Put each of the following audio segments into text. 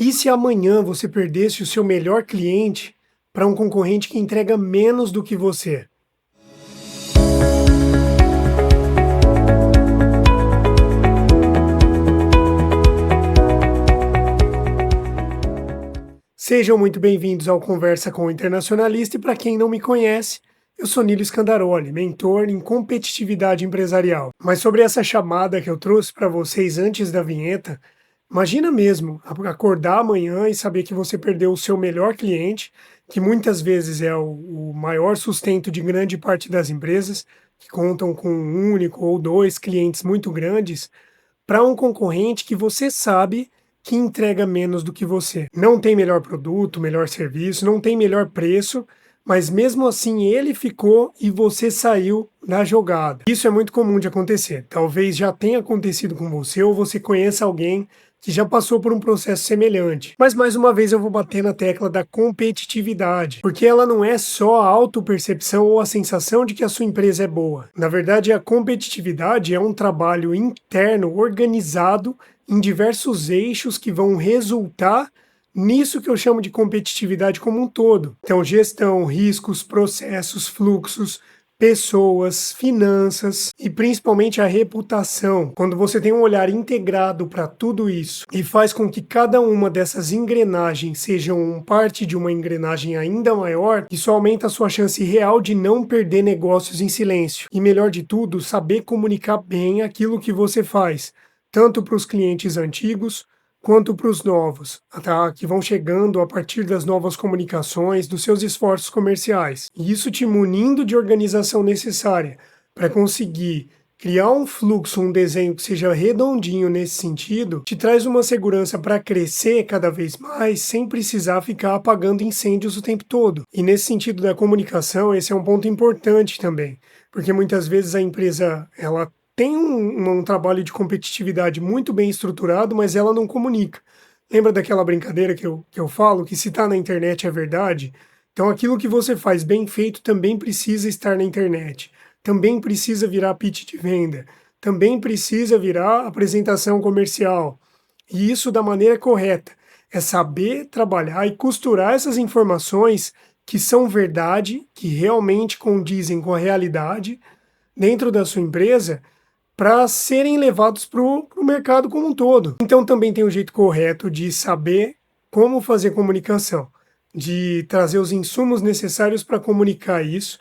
E se amanhã você perdesse o seu melhor cliente para um concorrente que entrega menos do que você? Sejam muito bem-vindos ao Conversa com o Internacionalista e para quem não me conhece, eu sou Nilo Scandaroli, mentor em competitividade empresarial. Mas sobre essa chamada que eu trouxe para vocês antes da vinheta, imagina mesmo acordar amanhã e saber que você perdeu o seu melhor cliente, que muitas vezes é o maior sustento de grande parte das empresas, que contam com um único ou dois clientes muito grandes, para um concorrente que você sabe que entrega menos do que você. Não tem melhor produto, melhor serviço, não tem melhor preço, mas mesmo assim ele ficou e você saiu da jogada. Isso é muito comum de acontecer. Talvez já tenha acontecido com você ou você conheça alguém que já passou por um processo semelhante. Mas mais uma vez eu vou bater na tecla da competitividade, porque ela não é só a autopercepção ou a sensação de que a sua empresa é boa. Na verdade, a competitividade é um trabalho interno organizado em diversos eixos que vão resultar nisso que eu chamo de competitividade como um todo. Então, gestão, riscos, processos, fluxos, pessoas, finanças e principalmente a reputação. Quando você tem um olhar integrado para tudo isso e faz com que cada uma dessas engrenagens sejam parte de uma engrenagem ainda maior, isso aumenta a sua chance real de não perder negócios em silêncio. E melhor de tudo, saber comunicar bem aquilo que você faz, tanto para os clientes antigos quanto para os novos, tá? Que vão chegando a partir das novas comunicações, dos seus esforços comerciais. E isso te munindo de organização necessária para conseguir criar um fluxo, um desenho que seja redondinho nesse sentido, te traz uma segurança para crescer cada vez mais sem precisar ficar apagando incêndios o tempo todo. E nesse sentido da comunicação, esse é um ponto importante também, porque muitas vezes a empresa ela tem um trabalho de competitividade muito bem estruturado, mas ela não comunica. Lembra daquela brincadeira que eu falo, que se está na internet é verdade? Então aquilo que você faz bem feito também precisa estar na internet, também precisa virar pitch de venda, também precisa virar apresentação comercial. E isso da maneira correta. É saber trabalhar e costurar essas informações que são verdade, que realmente condizem com a realidade dentro da sua empresa, para serem levados para o mercado como um todo. Então também tem um jeito correto de saber como fazer comunicação, de trazer os insumos necessários para comunicar isso,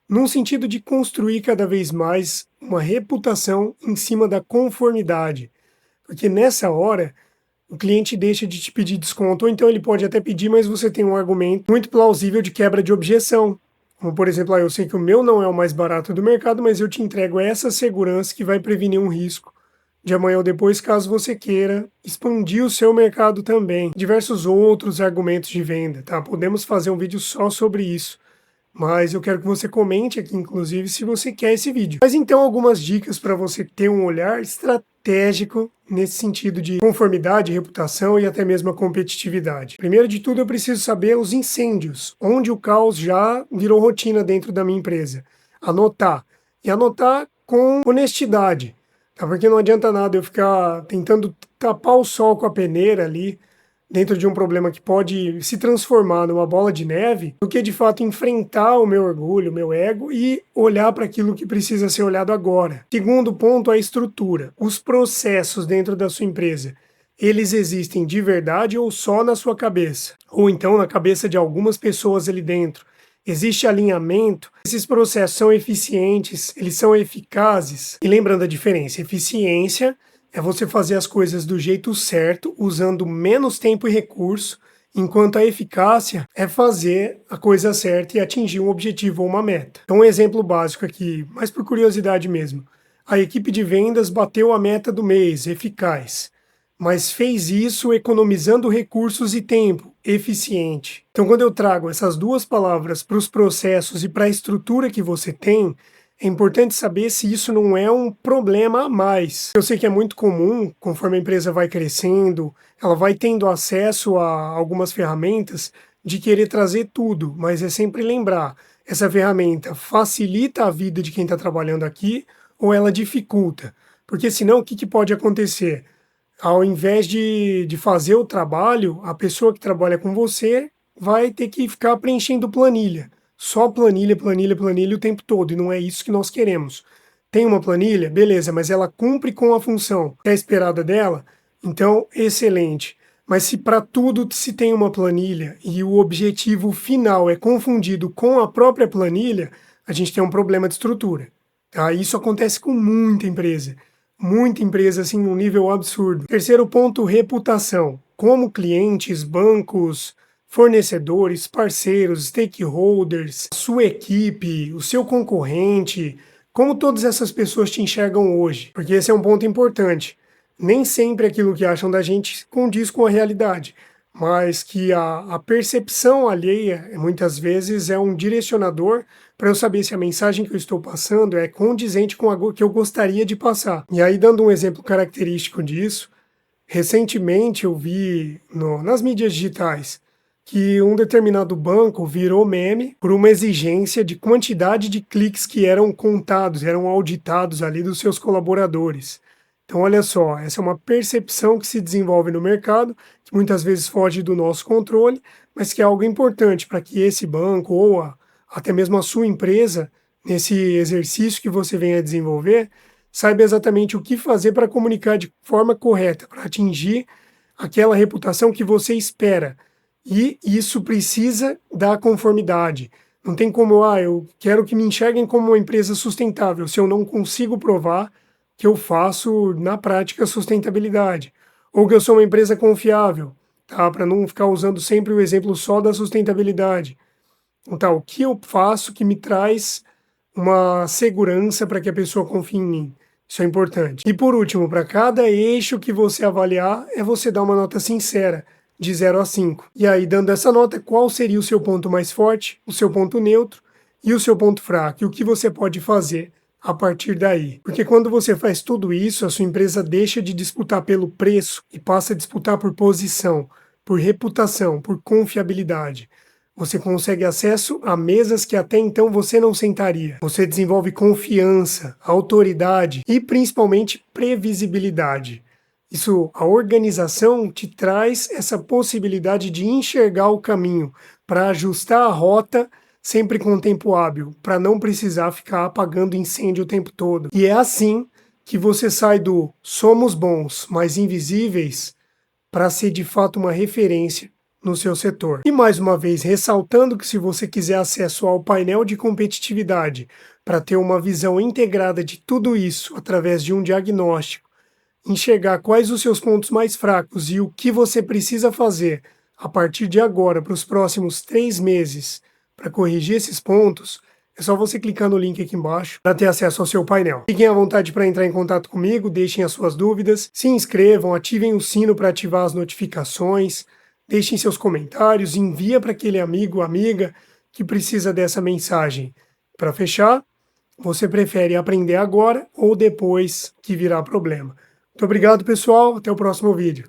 num sentido de construir cada vez mais uma reputação em cima da conformidade. Porque nessa hora, o cliente deixa de te pedir desconto, ou então ele pode até pedir, mas você tem um argumento muito plausível de quebra de objeção. Como, por exemplo, eu sei que o meu não é o mais barato do mercado, mas eu te entrego essa segurança que vai prevenir um risco de amanhã ou depois, caso você queira expandir o seu mercado também. Diversos outros argumentos de venda, tá? Podemos fazer um vídeo só sobre isso, mas eu quero que você comente aqui, inclusive, se você quer esse vídeo. Mas então, algumas dicas para você ter um olhar estratégico nesse sentido de conformidade, reputação e até mesmo a competitividade. Primeiro de tudo, eu preciso saber os incêndios, onde o caos já virou rotina dentro da minha empresa. Anotar. E anotar com honestidade, tá? Porque não adianta nada eu ficar tentando tapar o sol com a peneira ali, dentro de um problema que pode se transformar numa bola de neve, do que de fato enfrentar o meu orgulho, o meu ego e olhar para aquilo que precisa ser olhado agora. Segundo ponto, a estrutura. Os processos dentro da sua empresa, eles existem de verdade ou só na sua cabeça? Ou então na cabeça de algumas pessoas ali dentro? Existe alinhamento? Esses processos são eficientes? Eles são eficazes? E lembrando a diferença, eficiência é você fazer as coisas do jeito certo, usando menos tempo e recurso, enquanto a eficácia é fazer a coisa certa e atingir um objetivo ou uma meta. Então, um exemplo básico aqui, mas por curiosidade mesmo. A equipe de vendas bateu a meta do mês, eficaz, mas fez isso economizando recursos e tempo, eficiente. Então, quando eu trago essas duas palavras para os processos e para a estrutura que você tem, é importante saber se isso não é um problema a mais. Eu sei que é muito comum, conforme a empresa vai crescendo, ela vai tendo acesso a algumas ferramentas de querer trazer tudo, mas é sempre lembrar, essa ferramenta facilita a vida de quem está trabalhando aqui ou ela dificulta? Porque senão o que pode acontecer? Ao invés de fazer o trabalho, a pessoa que trabalha com você vai ter que ficar preenchendo planilha. Só planilha, planilha, planilha o tempo todo, e não é isso que nós queremos. Tem uma planilha? Beleza, mas ela cumpre com a função que é esperada dela? Então, excelente. Mas se para tudo se tem uma planilha e o objetivo final é confundido com a própria planilha, a gente tem um problema de estrutura. Tá? Isso acontece com muita empresa. Muita empresa, assim, num nível absurdo. Terceiro ponto, reputação. Como clientes, bancos, fornecedores, parceiros, stakeholders, sua equipe, o seu concorrente, como todas essas pessoas te enxergam hoje? Porque esse é um ponto importante. Nem sempre aquilo que acham da gente condiz com a realidade, mas que a percepção alheia, muitas vezes, é um direcionador para eu saber se a mensagem que eu estou passando é condizente com a que eu gostaria de passar. E aí, dando um exemplo característico disso, recentemente eu vi nas mídias digitais que um determinado banco virou meme por uma exigência de quantidade de cliques que eram contados, eram auditados ali dos seus colaboradores. Então, olha só, essa é uma percepção que se desenvolve no mercado, que muitas vezes foge do nosso controle, mas que é algo importante para que esse banco ou até mesmo a sua empresa, nesse exercício que você venha desenvolver, saiba exatamente o que fazer para comunicar de forma correta, para atingir aquela reputação que você espera. E isso precisa da conformidade. Não tem como, eu quero que me enxerguem como uma empresa sustentável, se eu não consigo provar que eu faço na prática sustentabilidade, ou que eu sou uma empresa confiável, tá? Para não ficar usando sempre o exemplo só da sustentabilidade. Então, tá, o que eu faço que me traz uma segurança para que a pessoa confie em mim? Isso é importante. E por último, para cada eixo que você avaliar, é você dar uma nota sincera, de 0 a 5. E aí, dando essa nota, qual seria o seu ponto mais forte, o seu ponto neutro e o seu ponto fraco? E o que você pode fazer a partir daí? Porque quando você faz tudo isso, a sua empresa deixa de disputar pelo preço e passa a disputar por posição, por reputação, por confiabilidade. Você consegue acesso a mesas que até então você não sentaria. Você desenvolve confiança, autoridade e principalmente previsibilidade. Isso, a organização te traz essa possibilidade de enxergar o caminho para ajustar a rota sempre com tempo hábil, para não precisar ficar apagando incêndio o tempo todo. E é assim que você sai do somos bons, mas invisíveis, para ser de fato uma referência no seu setor. E mais uma vez, ressaltando que se você quiser acesso ao painel de competitividade para ter uma visão integrada de tudo isso através de um diagnóstico, enxergar quais os seus pontos mais fracos e o que você precisa fazer a partir de agora para os próximos 3 meses para corrigir esses pontos, é só você clicar no link aqui embaixo para ter acesso ao seu painel. Fiquem à vontade para entrar em contato comigo, deixem as suas dúvidas, se inscrevam, ativem o sino para ativar as notificações, deixem seus comentários, envia para aquele amigo ou amiga que precisa dessa mensagem. Para fechar, você prefere aprender agora ou depois que virá problema? Muito obrigado, pessoal. Até o próximo vídeo.